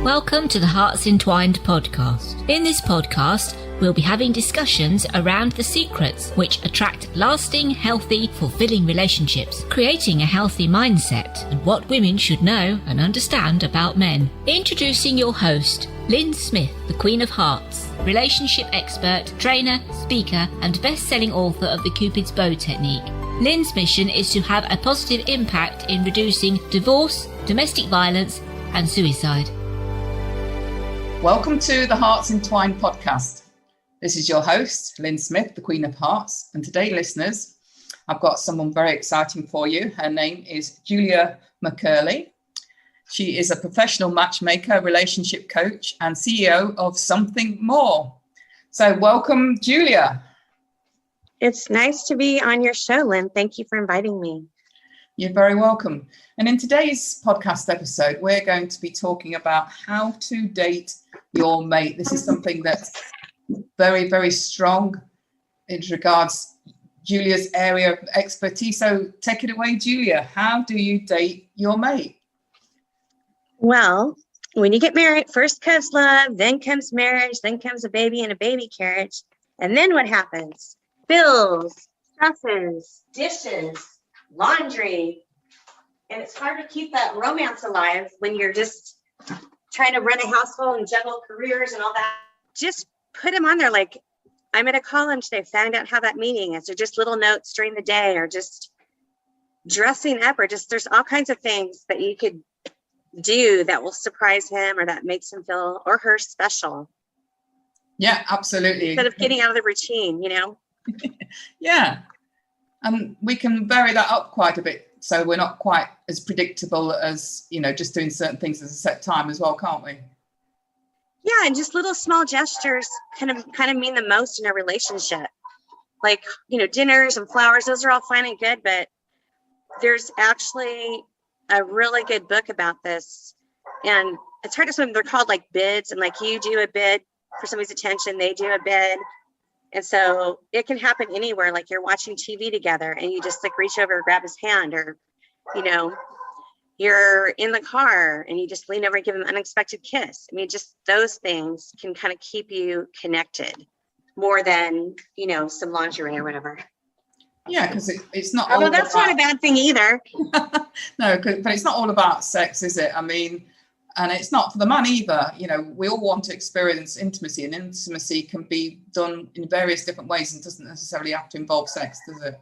Welcome to the Hearts Entwined podcast. In this podcast, we'll be having discussions around the secrets which attract lasting, healthy, fulfilling relationships, creating a healthy mindset, and what women should know and understand about men. Introducing your host, Lyn Smith, the Queen of Hearts, relationship expert, trainer, speaker, and best-selling author of the Cupid's Bow technique. Lyn's mission is to have a positive impact in reducing divorce, domestic violence, and suicide. Welcome to the Hearts Entwined podcast. This is your host, Lyn Smith, the Queen of Hearts. And today, listeners, I've got someone very exciting for you. Her name is Julia McCurley. She is a professional matchmaker, relationship coach, and CEO of Something More. So welcome, Julia. It's nice to be on your show, Lyn. Thank you for inviting me. You're very welcome. And in today's podcast episode, we're going to be talking about how to date your mate. This is something that's very, very strong in regards Julia's area of expertise. So take it away, Julia. How do you date your mate? Well, when you get married, first comes love, then comes marriage, then comes a baby and a baby carriage. And then what happens? Bills, stresses, dishes, laundry. And it's hard to keep that romance alive when you're just trying to run a household and juggle careers and all that. Just put them on there. Like, I'm going to call him today, find out how that meeting is, or just little notes during the day, or just dressing up, or just there's all kinds of things that you could do that will surprise him or that makes him feel or her special. Yeah, absolutely. Instead of getting out of the routine, you know? Yeah. And we can vary that up quite a bit. So we're not quite as predictable as, just doing certain things at a set time as well, can't we? Yeah, and just little small gestures kind of mean the most in a relationship. Like, dinners and flowers, those are all fine and good, but there's actually a really good book about this. And it's hard to explain. They're called like bids, and like you do a bid for somebody's attention, they do a bid. And so it can happen anywhere, like you're watching TV together and you just like reach over and grab his hand, or, you're in the car and you just lean over and give him an unexpected kiss. I mean, just those things can kind of keep you connected more than, some lingerie or whatever. Yeah, because it's not. Although that's not a bad thing either. No, but it's not all about sex, is it? I mean, and it's not for the man either. We all want to experience intimacy, and intimacy can be done in various different ways and doesn't necessarily have to involve sex, does it?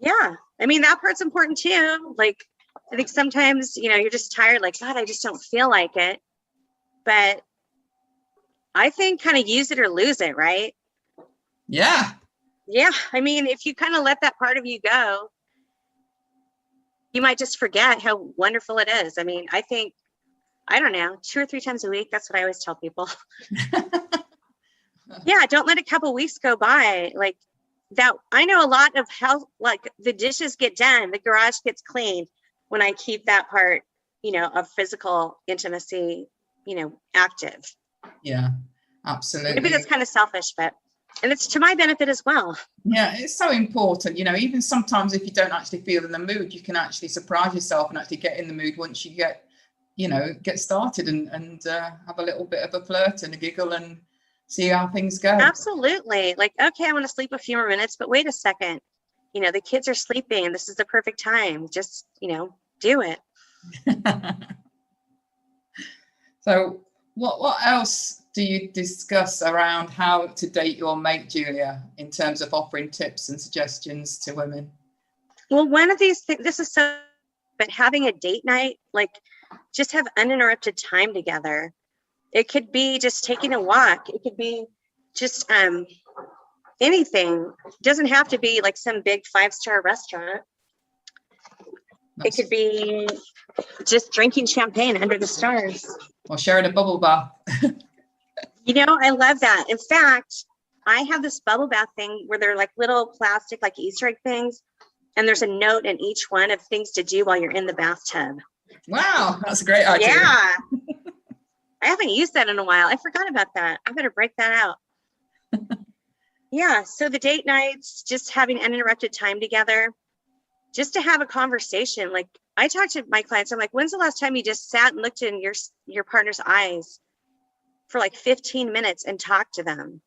Yeah. I mean, that part's important too. Like, I think sometimes, you're just tired, like, God, I just don't feel like it. But I think kind of use it or lose it, right? Yeah. Yeah. I mean, if you kind of let that part of you go, you might just forget how wonderful it is. I mean, I think, I don't know, 2 or 3 times a week. That's what I always tell people. Yeah, don't let a couple weeks go by. Like that, I know a lot of how, like, the dishes get done, the garage gets cleaned when I keep that part, of physical intimacy, active. Yeah, absolutely. Maybe that's kind of selfish, and it's to my benefit as well. Yeah, it's so important. Even sometimes if you don't actually feel in the mood, you can actually surprise yourself and actually get in the mood once you get started and have a little bit of a flirt and a giggle and see how things go. Absolutely. Like, okay, I want to sleep a few more minutes, but wait a second. The kids are sleeping and this is the perfect time. Just, do it. So what else do you discuss around how to date your mate, Julia, in terms of offering tips and suggestions to women? Well, one of these things, but having a date night, like, just have uninterrupted time together. It could be just taking a walk. It could be just anything. It doesn't have to be like some big 5-star restaurant. It could be just drinking champagne under the stars. Or sharing a bubble bath. I love that. In fact, I have this bubble bath thing where they're like little plastic, like Easter egg things. And there's a note in each one of things to do while you're in the bathtub. Wow, that's a great idea. Yeah. I haven't used that in a while. I forgot about that. I better break that out. Yeah. So the date nights, just having uninterrupted time together, just to have a conversation. Like, I talk to my clients. I'm like, when's the last time you just sat and looked in your partner's eyes for like 15 minutes and talked to them?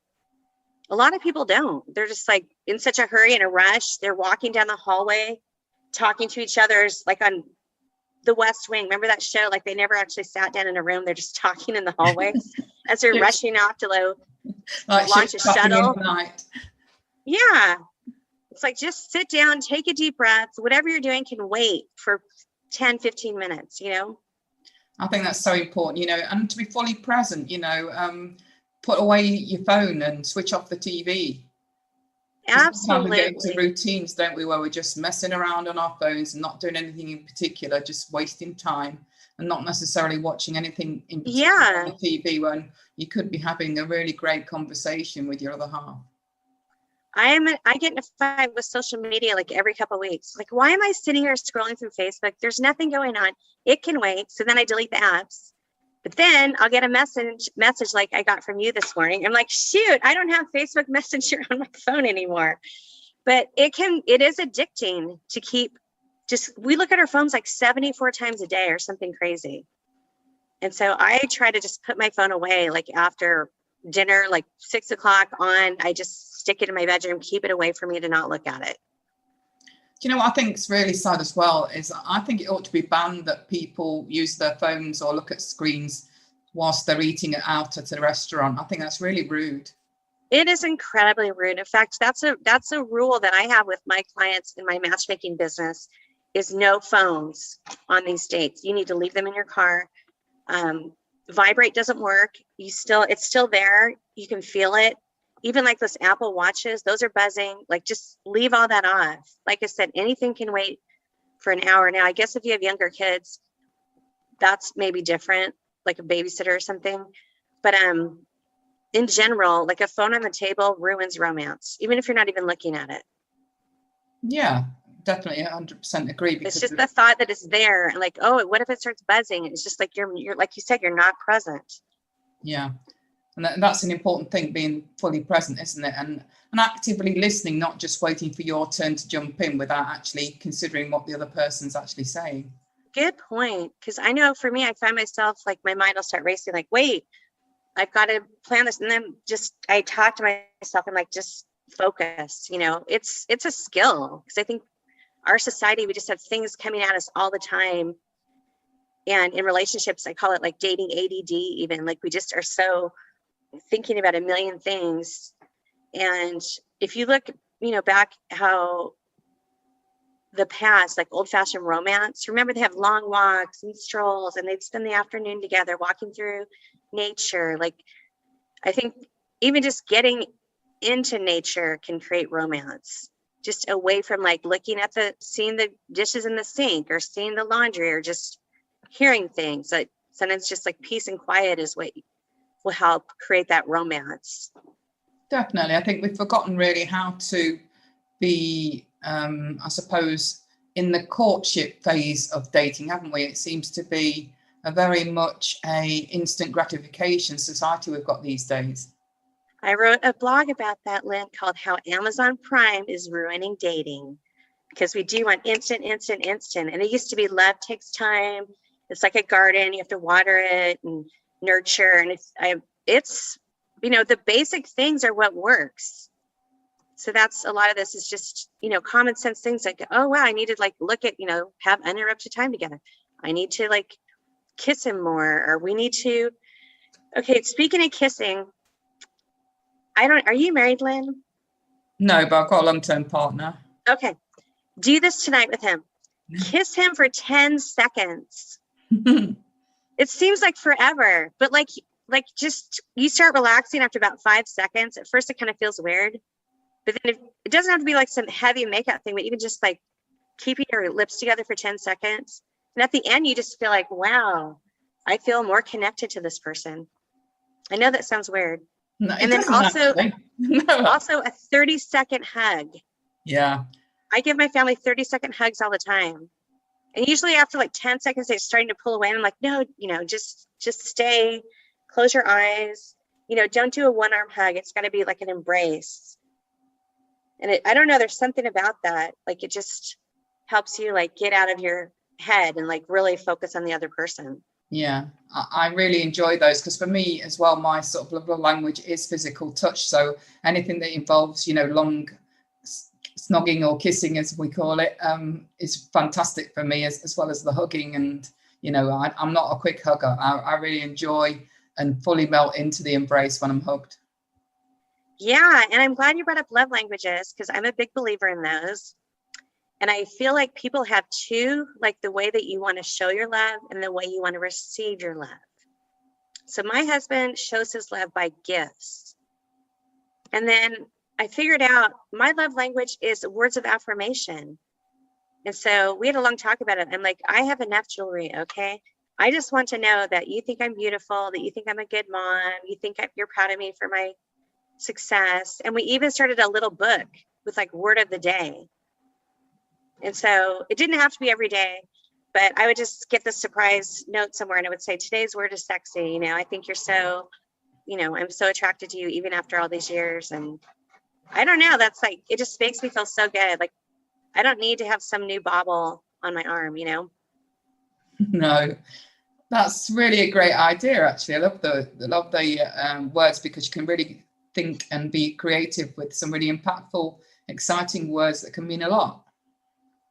A lot of people don't. They're just like in such a hurry and a rush. They're walking down the hallway, talking to each other's like on the West Wing. Remember that show? Like they never actually sat down in a room. They're just talking in the hallway as they're rushing off to launch a shuttle. Yeah. It's like, just sit down, take a deep breath. Whatever you're doing can wait for 10, 15 minutes, you know? I think that's so important, you know, and to be fully present, you know, put away your phone and switch off the TV. Absolutely. We get into routines, don't we, where we're just messing around on our phones and not doing anything in particular, just wasting time and not necessarily watching anything in particular on the TV, when you could be having a really great conversation with your other half. I get in a fight with social media like every couple of weeks. Like, why am I sitting here scrolling through Facebook? There's nothing going on. It can wait. So then I delete the apps. But then I'll get a message like I got from you this morning. I'm like, shoot, I don't have Facebook Messenger on my phone anymore. But it is addicting to keep we look at our phones like 74 times a day or something crazy. And so I try to just put my phone away, like after dinner, like 6 o'clock on, I just stick it in my bedroom, keep it away from me to not look at it. Do you know what I think is really sad as well is I think it ought to be banned that people use their phones or look at screens whilst they're eating it out at a restaurant. I think that's really rude. It is incredibly rude. In fact, that's a rule that I have with my clients in my matchmaking business, is no phones on these dates. You need to leave them in your car. Vibrate doesn't work. It's still there. You can feel it. Even like those Apple Watches, those are buzzing. Like, just leave all that off. Like I said, anything can wait for an hour. Now, I guess if you have younger kids, that's maybe different, like a babysitter or something. But in general, like a phone on the table ruins romance, even if you're not even looking at it. Yeah, definitely 100% agree. Because it's just the thought that it's there, and like, oh, what if it starts buzzing? It's just like you're like you said, you're not present. Yeah. And that's an important thing, being fully present, isn't it? And actively listening, not just waiting for your turn to jump in without actually considering what the other person's actually saying. Good point. Because I know for me, I find myself like my mind will start racing, like, wait, I've got to plan this. And then I talk to myself and like, just focus, you know, it's a skill. Because I think our society, we just have things coming at us all the time. And in relationships, I call it like dating ADD, even like we just are so thinking about a million things. And if you look, you know, back how the past, like old-fashioned romance, remember they have long walks and strolls, and they'd spend the afternoon together walking through nature. Like, I think even just getting into nature can create romance, just away from like looking at seeing the dishes in the sink or seeing the laundry or just hearing things. Like sometimes just like peace and quiet is what will help create that romance. Definitely. I think we've forgotten really how to be, I suppose, in the courtship phase of dating, haven't we? It seems to be a very much a instant gratification society we've got these days. I wrote a blog about that, Lynn, called How Amazon Prime is Ruining Dating, because we do want instant. And it used to be love takes time. It's like a garden. You have to water it and nurture. And it's you know, the basic things are what works. So that's a lot of this is just, you know, common sense things like, oh, wow, I need to like look at, you know, have uninterrupted time together. I need to like kiss him more, or we need to. Okay, speaking of kissing, are you married, Lynn? No, but I've got a long-term partner. Okay. Do this tonight with him. Kiss him for 10 seconds. It seems like forever, but like just you start relaxing after about 5 seconds. At first it kind of feels weird, but then it doesn't have to be like some heavy makeup thing, but even just like keeping your lips together for 10 seconds. And at the end, you just feel like, wow, I feel more connected to this person. I know that sounds weird. No, and then also a 30-second hug. Yeah. I give my family 30-second hugs all the time. And usually after like 10 seconds, they're starting to pull away. And I'm like, no, you know, just stay, close your eyes, you know, don't do a one-arm hug. It's got to be like an embrace. And I don't know, there's something about that. Like it just helps you like get out of your head and like really focus on the other person. Yeah, I really enjoy those because for me as well, my sort of love language is physical touch. So anything that involves, long snogging or kissing, as we call it, is fantastic for me, as well as the hugging. And, I'm not a quick hugger. I really enjoy and fully melt into the embrace when I'm hugged. Yeah, and I'm glad you brought up love languages because I'm a big believer in those. And I feel like people have two, like the way that you want to show your love and the way you want to receive your love. So my husband shows his love by gifts. And then I figured out my love language is words of affirmation. And so we had a long talk about it. I'm like, I have enough jewelry, okay? I just want to know that you think I'm beautiful, that you think I'm a good mom, you think you're proud of me for my success. And we even started a little book with like word of the day. And so it didn't have to be every day, but I would just get the surprise note somewhere and it would say, today's word is sexy. I think you're so, I'm so attracted to you even after all these years. And I don't know, that's like, it just makes me feel so good. Like, I don't need to have some new bauble on my arm, No, that's really a great idea. Actually, I love the words because you can really think and be creative with some really impactful, exciting words that can mean a lot.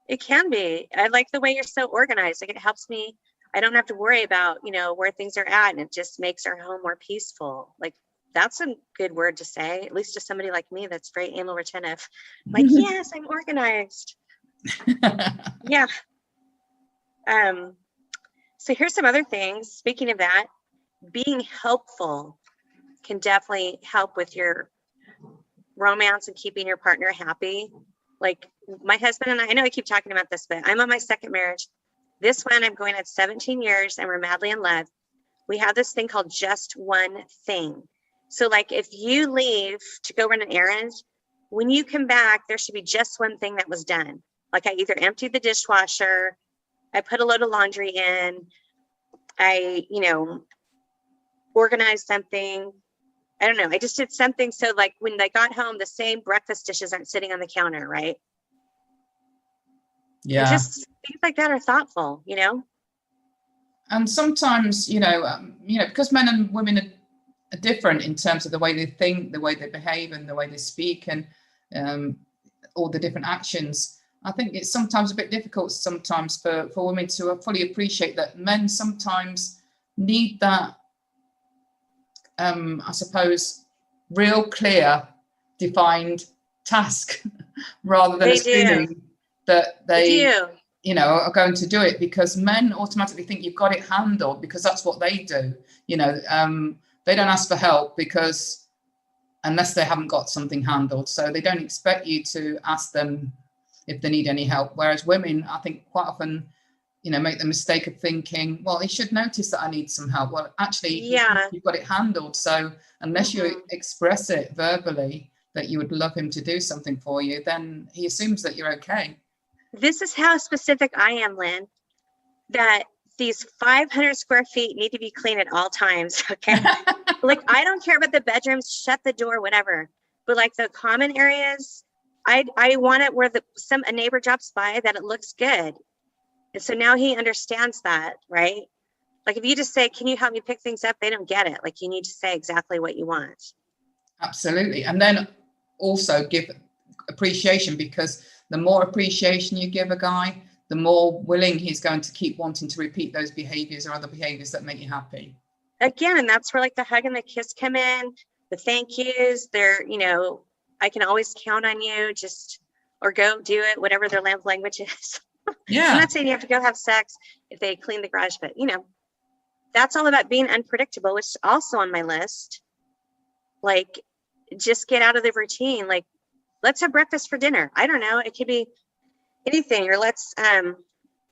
It can be. I like the way you're so organized. Like it helps me. I don't have to worry about, where things are at, and it just makes our home more peaceful. Like that's a good word to say, at least to somebody like me that's very anal retentive. Like, yes, I'm organized. Yeah. So here's some other things. Speaking of that, being helpful can definitely help with your romance and keeping your partner happy. Like my husband and I know I keep talking about this, but I'm on my second marriage. This one I'm going at 17 years and we're madly in love. We have this thing called just one thing. So like if you leave to go run an errand, when you come back, there should be just one thing that was done. Like I either emptied the dishwasher, I put a load of laundry in, I, organized something. I don't know. I just did something. So like when they got home, the same breakfast dishes aren't sitting on the counter, right? Yeah. And just things like that are thoughtful, And sometimes, because men and women are different in terms of the way they think, the way they behave and the way they speak and all the different actions. I think it's sometimes a bit difficult sometimes for women to fully appreciate that men sometimes need that, I suppose, real clear, defined task rather than a feeling that they are going to do it, because men automatically think you've got it handled because that's what they do. They don't ask for help because unless they haven't got something handled. So they don't expect you to ask them if they need any help. Whereas women, I think quite often, make the mistake of thinking, well, he should notice that I need some help. Well, actually, you've got it handled. So unless you express it verbally that you would love him to do something for you, then he assumes that you're okay. This is how specific I am, Lynn, that these 500 square feet need to be clean at all times. Okay. Like, I don't care about the bedrooms, shut the door, whatever. But like the common areas, I want it where a neighbor drops by that it looks good. And so now he understands that, right? Like if you just say, can you help me pick things up? They don't get it. Like you need to say exactly what you want. Absolutely. And then also give appreciation, because the more appreciation you give a guy, the more willing he's going to keep wanting to repeat those behaviors or other behaviors that make you happy. Again, and that's where like the hug and the kiss come in, the thank yous. They're, I can always count on you, or go do it, whatever their love language is. Yeah. I'm not saying you have to go have sex if they clean the garage, but that's all about being unpredictable, which is also on my list. Like, just get out of the routine. Like, let's have breakfast for dinner. I don't know. It could be anything, or let's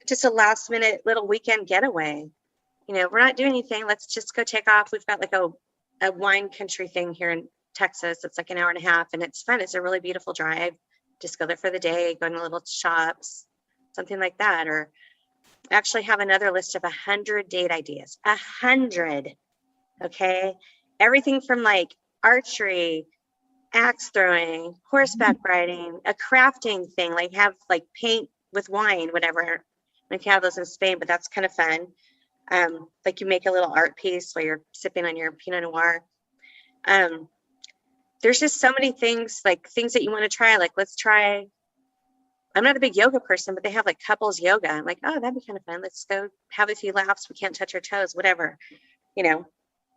just a last minute little weekend getaway. We're not doing anything. Let's just go take off. We've got like a wine country thing here in Texas. It's like an hour and a half and it's fun. It's a really beautiful drive. Just go there for the day, go to little shops, something like that. Or actually have another list of 100 date ideas. 100. Okay. Everything from like archery, axe throwing, horseback riding, a crafting thing, like have like paint with wine, whatever. if you have those in Spain, but that's kind of fun. Like you make a little art piece while you're sipping on your Pinot Noir. There's just so many things, like things that you want to try. Like, let's try, I'm not a big yoga person, but they have like couples yoga. I'm like, oh, that'd be kind of fun. Let's go have a few laughs. We can't touch our toes, whatever, you know.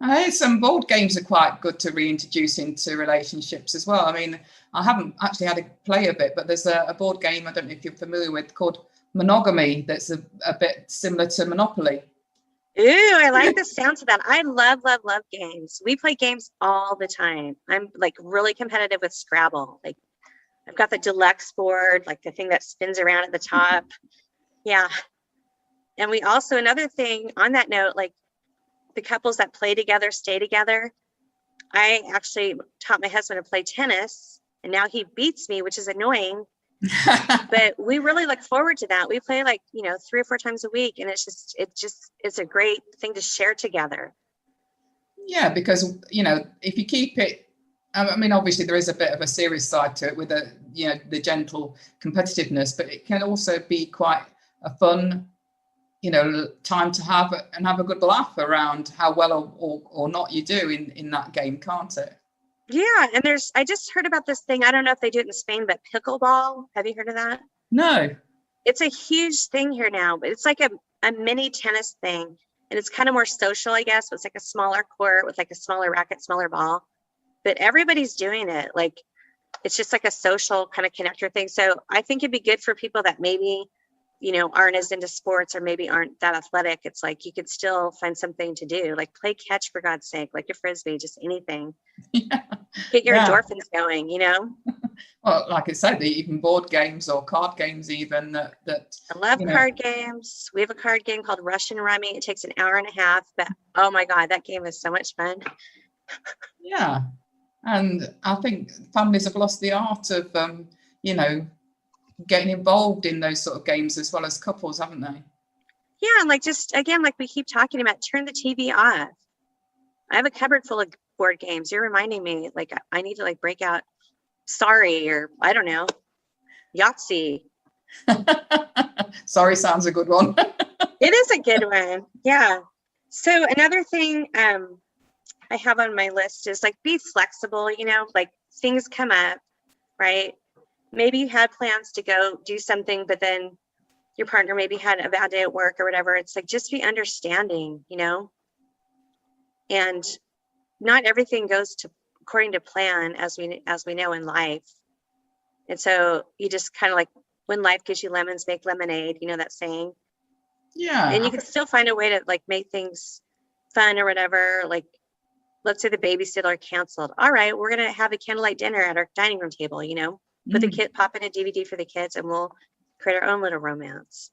I hear some board games are quite good to reintroduce into relationships as well. I mean, I haven't actually had to play a bit, but there's a board game, I don't know if you're familiar with, called Monogamy, that's a bit similar to Monopoly. Ooh, I like the sounds of that. I love games. We play games all the time. I'm like really competitive with Scrabble. Like I've got the deluxe board, like the thing that spins around at the top. Yeah. And we also, another thing on that note, like the couples that play together, stay together. I actually taught my husband to play tennis and now he beats me, which is annoying. But we really look forward to that. We play like, 3 or 4 times a week, and it's a great thing to share together. Yeah, because if you keep it, I mean, obviously there is a bit of a serious side to it with the gentle competitiveness, but it can also be quite a fun time to have a good laugh around how well or not you do in that game, can't it? Yeah, and I just heard about this thing. I don't know if they do it in Spain, but pickleball. Have you heard of that? No. It's a huge thing here now, but it's like a mini tennis thing. And it's kind of more social, I guess. It's like a smaller court with like a smaller racket, smaller ball. But everybody's doing it. Like, it's just like a social kind of connector thing. So I think it'd be good for people that maybe, aren't as into sports or maybe aren't that athletic. It's like you could still find something to do, like play catch, for God's sake, like a Frisbee, just anything. Yeah. Get your endorphins going, Well, like I said, even board games or card games, even that. I love card games. We have a card game called Russian Rummy. It takes an hour and a half, but oh my God, that game is so much fun. Yeah. And I think families have lost the art of, getting involved in those sort of games as well as couples, haven't they? Yeah. And like, just again, like we keep talking about, turn the TV off. I have a cupboard full of board games. You're reminding me, like, I need to like break out Sorry, or I don't know, Yahtzee. Sorry sounds a good one. It is a good one. Yeah. So another thing I have on my list is like, be flexible, like things come up, right? Maybe you had plans to go do something, but then your partner maybe had a bad day at work or whatever. It's like, just be understanding, and not everything goes according to plan, as we know in life. And so you just kind of like, when life gives you lemons, make lemonade, that saying. Yeah. And you can still find a way to like make things fun or whatever. Like, let's say the babysitter canceled. All right, we're going to have a candlelight dinner at our dining room table, put the kid, pop in a DVD for the kids, and we'll create our own little romance.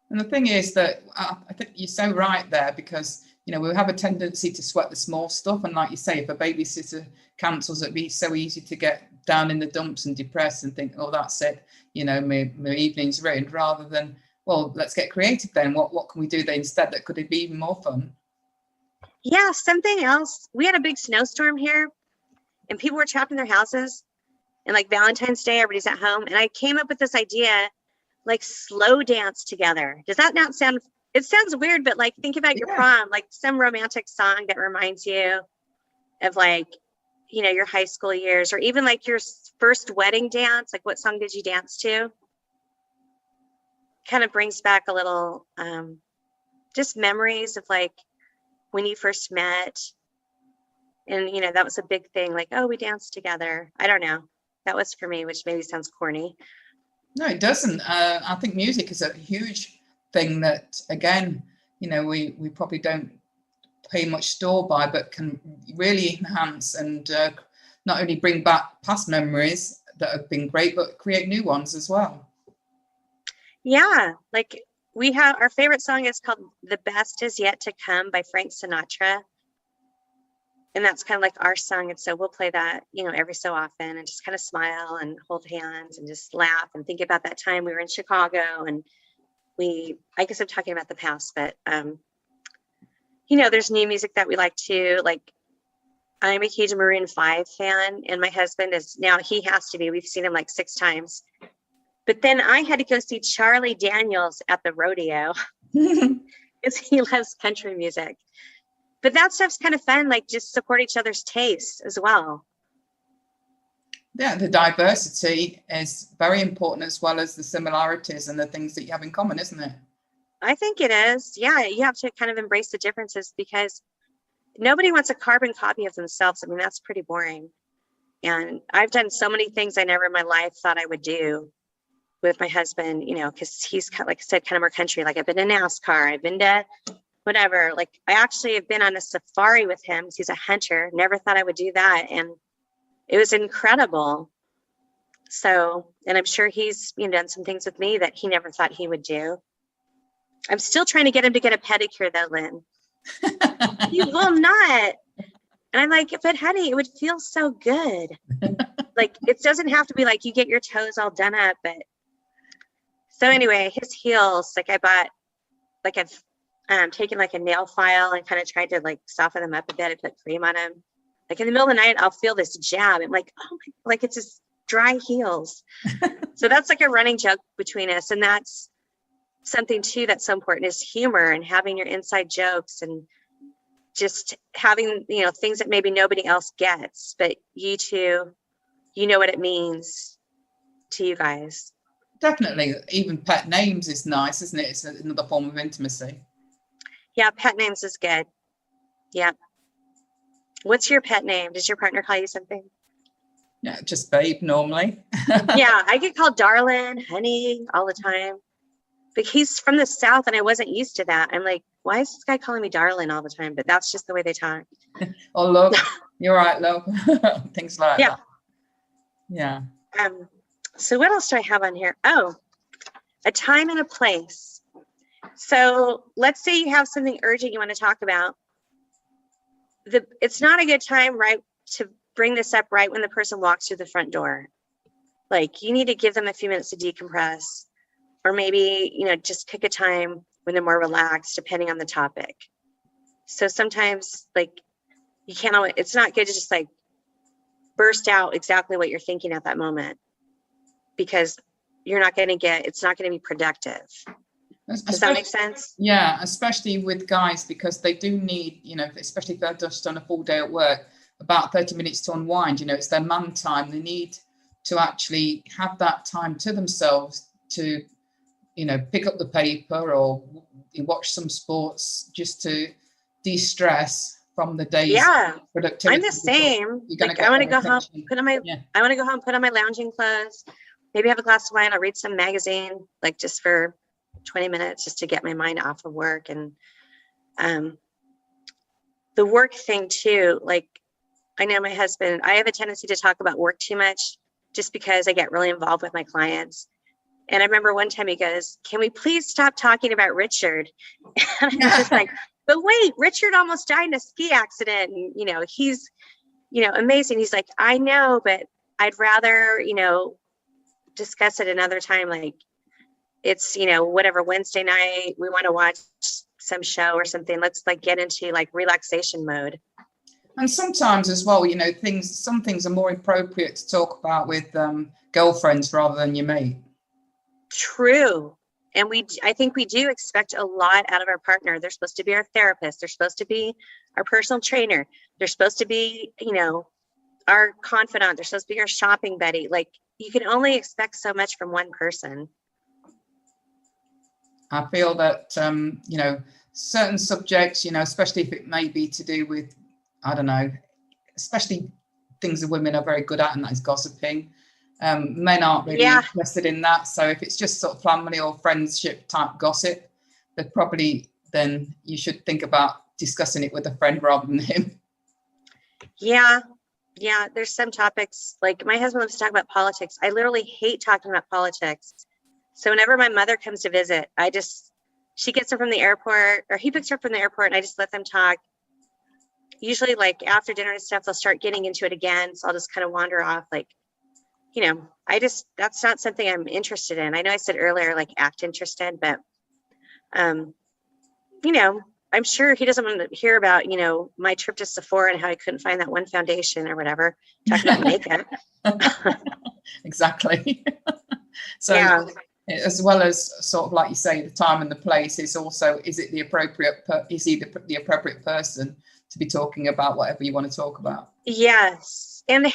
And the thing is that I think you're so right there, because we have a tendency to sweat the small stuff. And like you say, if a babysitter cancels, it'd be so easy to get down in the dumps and depressed and think, oh, that's it. My evening's ruined, rather than, well, let's get creative then. What can we do there instead that could be even more fun? Yeah, something else. We had a big snowstorm here and people were trapped in their houses. And like Valentine's Day, everybody's at home. And I came up with this idea, like slow dance together. Does that not sound, it sounds weird, but like think about your prom, like some romantic song that reminds you of like, your high school years, or even like your first wedding dance. Like, what song did you dance to? Kind of brings back a little, just memories of like when you first met. And, that was a big thing. Like, oh, we danced together. I don't know. That was for me, which maybe sounds corny. No, it doesn't. I think music is a huge thing that, again, we probably don't pay much store by, but can really enhance and not only bring back past memories that have been great, but create new ones as well. Yeah, like we have our favorite song is called "The Best Is Yet to Come" by Frank Sinatra. And that's kind of like our song. And so we'll play that, every so often, and just kind of smile and hold hands and just laugh and think about that time we were in Chicago. And I guess I'm talking about the past, but, there's new music that we like too. Like, I'm a huge Maroon 5 fan, and my husband is now, he has to be, we've seen him like 6 times, But then I had to go see Charlie Daniels at the rodeo because he loves country music. But that stuff's kind of fun, like just support each other's tastes as well. Yeah, the diversity is very important as well as the similarities and the things that you have in common, isn't it? I think it is. Yeah, you have to kind of embrace the differences because nobody wants a carbon copy of themselves. I mean, that's pretty boring. And I've done so many things I never in my life thought I would do with my husband, you know, because he's, like I said, kind of more country. Like I've been to NASCAR, I've been to whatever. Like I actually have been on a safari with him. He's a hunter. Never thought I would do that. And it was incredible. So, and I'm sure he's, you know, done some things with me that he never thought he would do. I'm still trying to get him to get a pedicure though, Lyn. He will not. And I'm like, but honey, it would feel so good. Like, it doesn't have to be like you get your toes all done up. But so anyway, his heels, like I bought, like I've taken like a nail file and kind of tried to like soften them up a bit. I put cream on them. Like in the middle of the night, I'll feel this jab. I'm like, oh my, like it's just dry heels. So that's like a running joke between us. And that's something too that's so important is humor and having your inside jokes and just having, you know, things that maybe nobody else gets, but you two, you know what it means to you guys. Definitely. Even pet names is nice, isn't it? It's another form of intimacy. Yeah, pet names is good. Yeah. What's your pet name? Does your partner call you something? Yeah, just babe normally. Yeah, I get called darling, honey all the time. But he's from the South and I wasn't used to that. I'm like, why is this guy calling me darling all the time? But that's just the way they talk. Oh, love. You're right, love. Things like that. Yeah. So what else do I have on here? Oh, a time and a place. So let's say you have something urgent you want to talk about. It's not a good time, right, to bring this up right when the person walks through the front door. Like you need to give them a few minutes to decompress, or maybe, you know, just pick a time when they're more relaxed, depending on the topic. So sometimes like you can't always, it's not good to just like burst out exactly what you're thinking at that moment, because you're not going to get, it's not going to be productive. Does that make sense? Yeah, especially with guys, because they do need, you know, especially if they've just done a full day at work, about 30 minutes to unwind. You know, it's their man time. They need to actually have that time to themselves to, you know, pick up the paper or watch some sports just to de-stress from the day's productivity. I'm the same. Like, I want to go home, I want to go home, put on my lounging clothes, maybe have a glass of wine. I'll read some magazine, like just for 20 minutes, just to get my mind off of work. And the work thing too, like I know my husband, I have a tendency to talk about work too much just because I get really involved with my clients. And I remember one time he goes, can we please stop talking about Richard? And I was just like, but wait, Richard almost died in a ski accident. And, you know, he's, you know, amazing. He's like, I know, but I'd rather, you know, discuss it another time. Like it's, you know, whatever, Wednesday night, we want to watch some show or something. Let's like get into like relaxation mode. And sometimes as well, you know, some things are more appropriate to talk about with girlfriends rather than your mate. True. And I think we do expect a lot out of our partner. They're supposed to be our therapist. They're supposed to be our personal trainer. They're supposed to be, you know, our confidant. They're supposed to be our shopping buddy. Like you can only expect so much from one person. I feel that, you know, certain subjects, you know, especially if it may be to do with, I don't know, especially things that women are very good at, and that is gossiping. Men aren't really interested in that. So if it's just sort of family or friendship type gossip, that probably then you should think about discussing it with a friend rather than him. Yeah. Yeah. There's some topics, like my husband loves to talk about politics. I literally hate talking about politics. So whenever my mother comes to visit, she gets her from the airport, or he picks her up from the airport, and I just let them talk. Usually like after dinner and stuff, they'll start getting into it again. So I'll just kind of wander off, like, you know, that's not something I'm interested in. I know I said earlier, like act interested, but, you know, I'm sure he doesn't want to hear about, you know, my trip to Sephora and how I couldn't find that one foundation or whatever, talking about makeup. Exactly. So Yeah. as well as sort of like you say, the time and the place is also, is it the appropriate, is he the appropriate person to be talking about whatever you want to talk about? Yes. And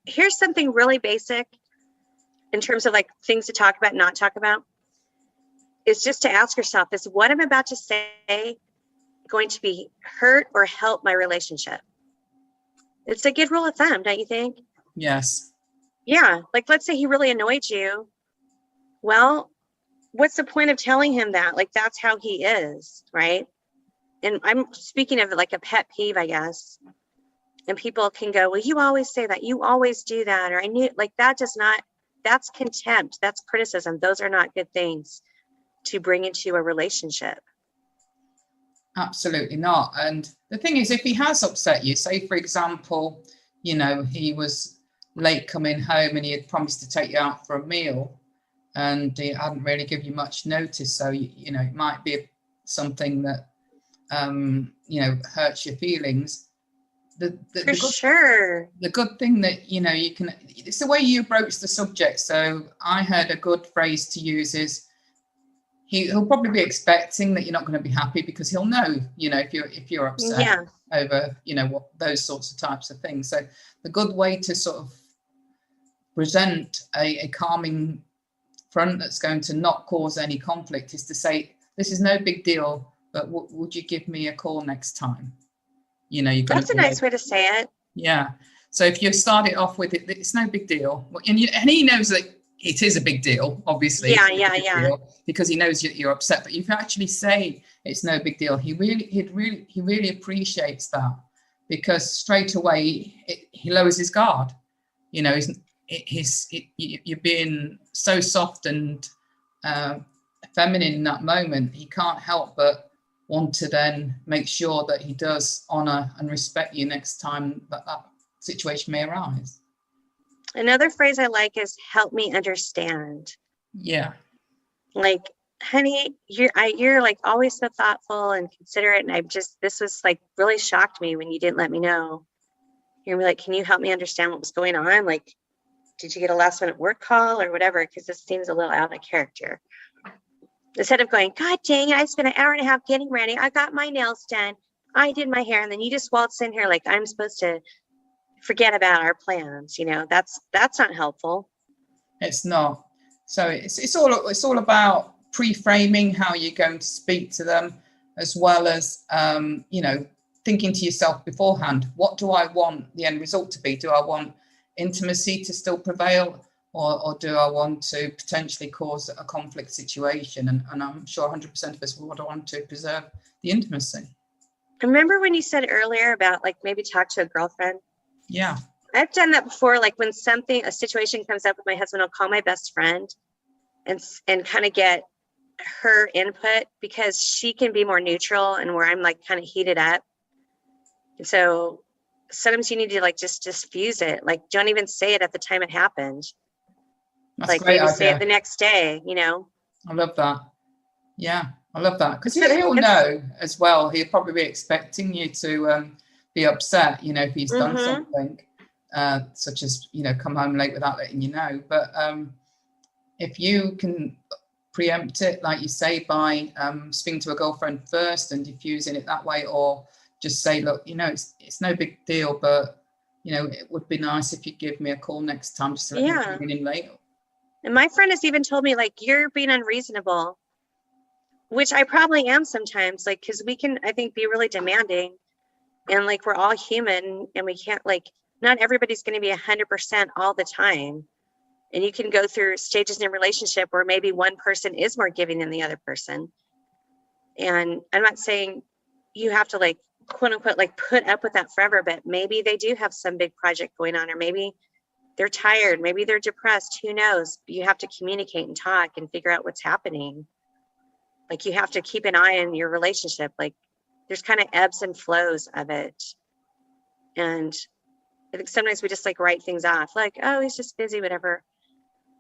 here's something really basic in terms of like things to talk about, not talk about, is just to ask yourself, is what I'm about to say going to be hurt or help my relationship? It's a good rule of thumb, don't you think? Yes. Yeah. Like, let's say he really annoyed you. Well, what's the point of telling him that? Like, that's how he is, right? And I'm speaking of like a pet peeve, I guess. And people can go, well, you always say that, you always do that, or I knew, like, that does not, that's contempt, that's criticism. Those are not good things to bring into a relationship. Absolutely not. And the thing is, if he has upset you, say, for example, you know, he was late coming home and he had promised to take you out for a meal and he hadn't really given you much notice. So, you know, it might be something that, you know, hurts your feelings. Sure. The good thing that, you know, you can, it's the way you approach the subject. So I heard a good phrase to use is, he'll probably be expecting that you're not going to be happy because he'll know, you know, if you're upset over, you know, what those sorts of types of things. So the good way to sort of present a calming front that's going to not cause any conflict is to say, this is no big deal, but would you give me a call next time? You know, that's a nice way to say it. Yeah. So if you start it off with it, it's no big deal, and he knows that it is a big deal, obviously. Yeah. Because he knows you're upset. But if you actually say it's no big deal, he really appreciates that, because straight away he lowers his guard. You know, you're being so soft and feminine in that moment. He can't help but want to then make sure that he does honor and respect you next time that situation may arise. Another phrase I like is help me understand. Yeah. Like, honey, you're like always so thoughtful and considerate. And this was like really shocked me when you didn't let me know. You're like, can you help me understand what was going on? Like, did you get a last minute work call or whatever? Because this seems a little out of character. Instead of going, God dang it, I spent an hour and a half getting ready. I got my nails done. I did my hair. And then you just waltz in here like I'm supposed to forget about our plans. You know, that's not helpful. It's not. So it's all about pre-framing how you're going to speak to them, as well as you know, thinking to yourself beforehand, what do I want the end result to be? Do I want intimacy to still prevail, or do I want to potentially cause a conflict situation? And I'm sure 100% of us would want to preserve the intimacy. Remember when you said earlier about like maybe talk to a girlfriend? Yeah. I've done that before. Like when a situation comes up with my husband, I'll call my best friend and kind of get her input, because she can be more neutral and where I'm like kind of heated up. And so sometimes you need to like just diffuse it. Like don't even say it at the time it happened. That's like maybe say it the next day, you know? I love that. Yeah, I love that. Because he'll know as well. He'll probably be expecting you to be upset, you know, if he's done something such as, you know, come home late without letting you know. But if you can preempt it, like you say, by speaking to a girlfriend first and diffusing it that way, or just say, look, you know, it's no big deal, but, you know, it would be nice if you give me a call next time just to let me know you're in late. And my friend has even told me, like, you're being unreasonable, which I probably am sometimes, like, because we can, I think, be really demanding. And, like, we're all human and we can't, like, not everybody's going to be 100% all the time. And you can go through stages in a relationship where maybe one person is more giving than the other person. And I'm not saying you have to, like, quote unquote, like, put up with that forever, but maybe they do have some big project going on, or maybe they're tired, maybe they're depressed, who knows? You have to communicate and talk and figure out what's happening. Like, you have to keep an eye on your relationship. Like, there's kind of ebbs and flows of it. And I think sometimes we just like write things off, like, oh, he's just busy, whatever.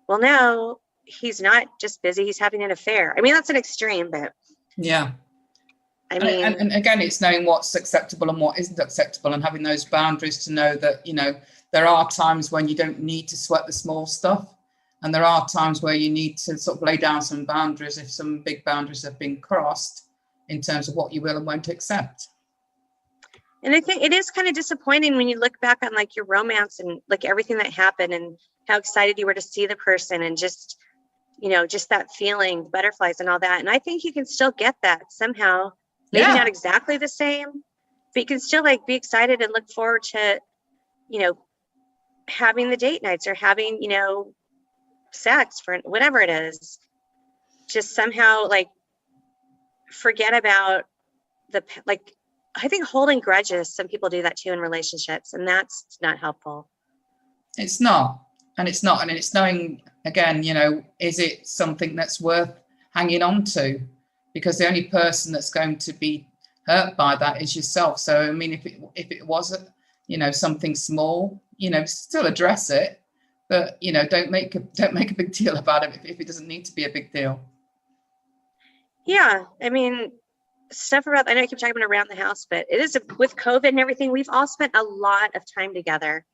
Well, no, he's not just busy, he's having an affair. I mean, that's an extreme, but yeah. I mean, and again, it's knowing what's acceptable and what isn't acceptable, and having those boundaries to know that, you know, there are times when you don't need to sweat the small stuff. And there are times where you need to sort of lay down some boundaries if some big boundaries have been crossed in terms of what you will and won't accept. And I think it is kind of disappointing when you look back on like your romance and like everything that happened and how excited you were to see the person and just, you know, just that feeling, butterflies and all that. And I think you can still get that somehow, maybe not exactly the same, but you can still like be excited and look forward to, you know, having the date nights or having, you know, sex for whatever it is. Just somehow like forget about the, like, I think holding grudges, some people do that too in relationships, and that's not helpful. It's not. And it's not. And it's knowing, again, you know, is it something that's worth hanging on to? Because the only person that's going to be hurt by that is yourself. So, I mean, if it was, you know, something small, you know, still address it. But, you know, don't make a big deal about it if it doesn't need to be a big deal. Yeah. I mean, stuff about, I know I keep talking about around the house, but it is with COVID and everything, we've all spent a lot of time together.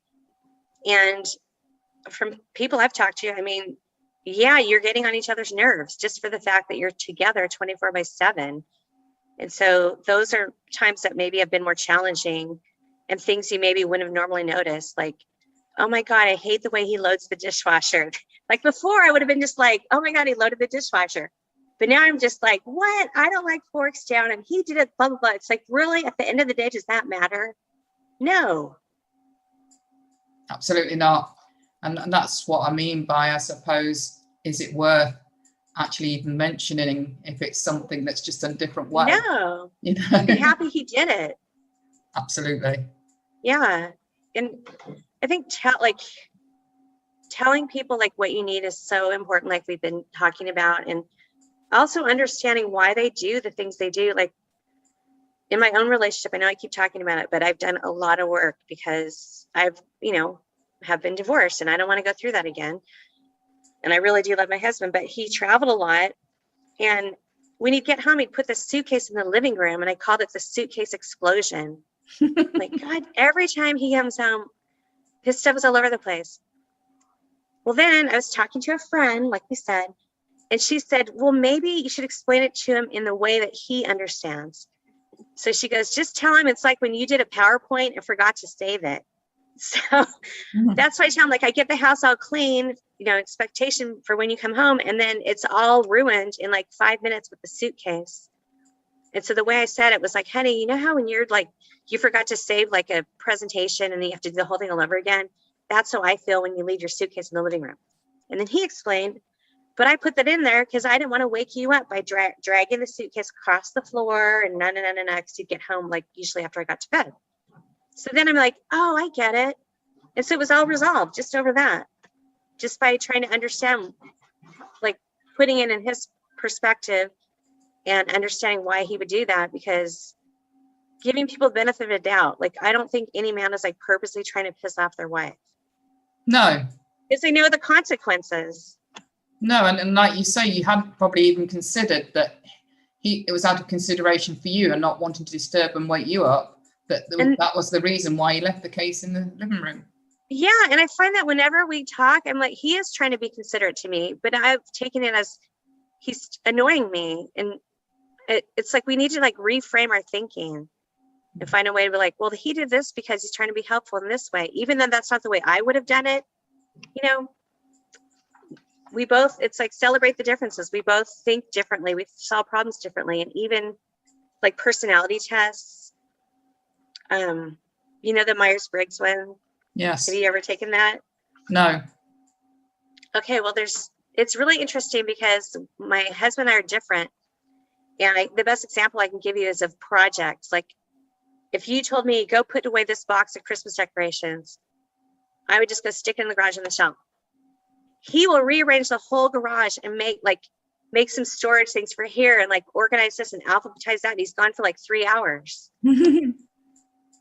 And from people I've talked to, I mean, yeah, you're getting on each other's nerves just for the fact that you're together 24/7. And so those are times that maybe have been more challenging and things you maybe wouldn't have normally noticed. Like, oh my God, I hate the way he loads the dishwasher. Like before I would have been just like, oh my God, he loaded the dishwasher. But now I'm just like, what? I don't like forks down and he did it, blah, blah, blah. It's like, really, at the end of the day, does that matter? No. Absolutely not. And that's what I mean by, I suppose, is it worth actually even mentioning if it's something that's just a different way? No. You know? Be happy he did it. Absolutely. Yeah. And I think telling people like what you need is so important, like we've been talking about, and also understanding why they do the things they do. Like in my own relationship, I know I keep talking about it, but I've done a lot of work because I've, you know, have been divorced and I don't want to go through that again. And I really do love my husband, but he traveled a lot. And when he'd get home, he'd put the suitcase in the living room, and I called it the suitcase explosion. Like, God, every time he comes home, his stuff is all over the place. Well, then I was talking to a friend, like we said, and she said, well, maybe you should explain it to him in the way that he understands. So she goes, just tell him it's like when you did a PowerPoint and forgot to save it. So that's why I tell him, like, I get the house all clean, you know, expectation for when you come home, and then it's all ruined in like 5 minutes with the suitcase. And so the way I said it was like, honey, you know how when you're like, you forgot to save like a presentation and then you have to do the whole thing all over again? That's how I feel when you leave your suitcase in the living room. And then he explained, but I put that in there because I didn't want to wake you up by dragging the suitcase across the floor and because you'd get home like usually after I got to bed. So then I'm like, oh, I get it. And so it was all resolved just over that, just by trying to understand, like putting it in his perspective and understanding why he would do that, because giving people the benefit of a doubt, like I don't think any man is like purposely trying to piss off their wife. No. Because they know the consequences. No, and like you say, you hadn't probably even considered that it was out of consideration for you and not wanting to disturb and wake you up. That was the reason why he left the case in the living room. Yeah, and I find that whenever we talk, I'm like, he is trying to be considerate to me, but I've taken it as he's annoying me. And it's like we need to like reframe our thinking and find a way to be like, well, he did this because he's trying to be helpful in this way, even though that's not the way I would have done it. You know, we both, it's like celebrate the differences. We both think differently. We solve problems differently. And even like personality tests, you know, the Myers-Briggs one. Yes. Have you ever taken that? No. Okay, well, it's really interesting because my husband and I are different. And the best example I can give you is of projects. Like if you told me, go put away this box of Christmas decorations, I would just go stick it in the garage on the shelf. He will rearrange the whole garage and make some storage things for here and like organize this and alphabetize that. And he's gone for like 3 hours.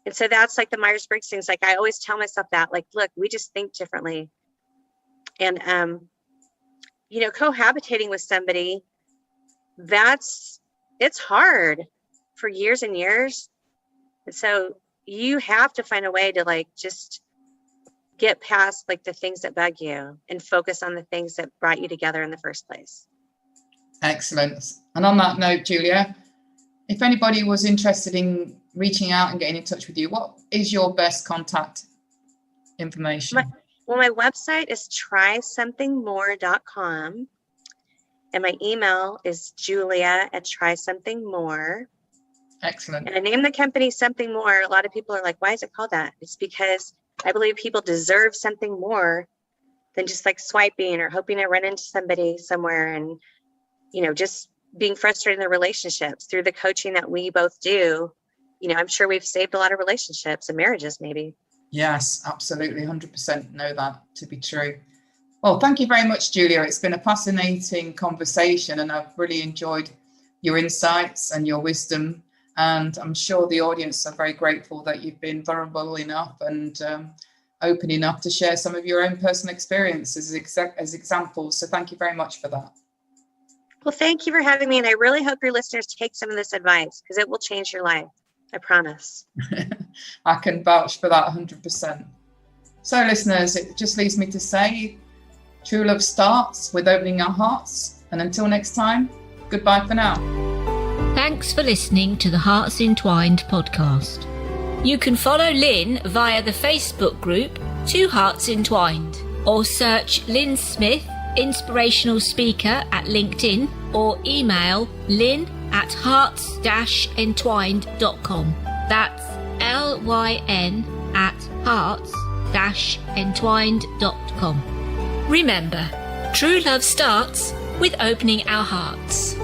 And so that's like the Myers-Briggs things. Like I always tell myself that, like, look, we just think differently. And, you know, cohabitating with somebody, it's hard for years and years. And so you have to find a way to like, just get past like the things that bug you and focus on the things that brought you together in the first place. Excellent. And on that note, Julia, if anybody was interested in reaching out and getting in touch with you, what is your best contact information? My website is trysomethingmore.com. And my email is julia@trysomethingmore. Excellent. And I named the company Something More. A lot of people are like, why is it called that? It's because I believe people deserve something more than just like swiping or hoping to run into somebody somewhere and, just being frustrated in their relationships. Through the coaching that we both do, I'm sure we've saved a lot of relationships and marriages maybe. Yes, absolutely. 100% know that to be true. Well, thank you very much, Julia. It's been a fascinating conversation and I've really enjoyed your insights and your wisdom. And I'm sure the audience are very grateful that you've been vulnerable enough and open enough to share some of your own personal experiences as examples. So thank you very much for that. Well, thank you for having me. And I really hope your listeners take some of this advice because it will change your life. I promise. I can vouch for that 100%. So listeners, it just leaves me to say, true love starts with opening our hearts. And until next time, goodbye for now. Thanks for listening to the Hearts Entwined podcast. You can follow Lyn via the Facebook group 2 Hearts Entwined, or search Lyn Smith, inspirational speaker at LinkedIn, or email lyn@hearts-entwined.com. That's LYN@hearts-entwined.com. Remember, true love starts with opening our hearts.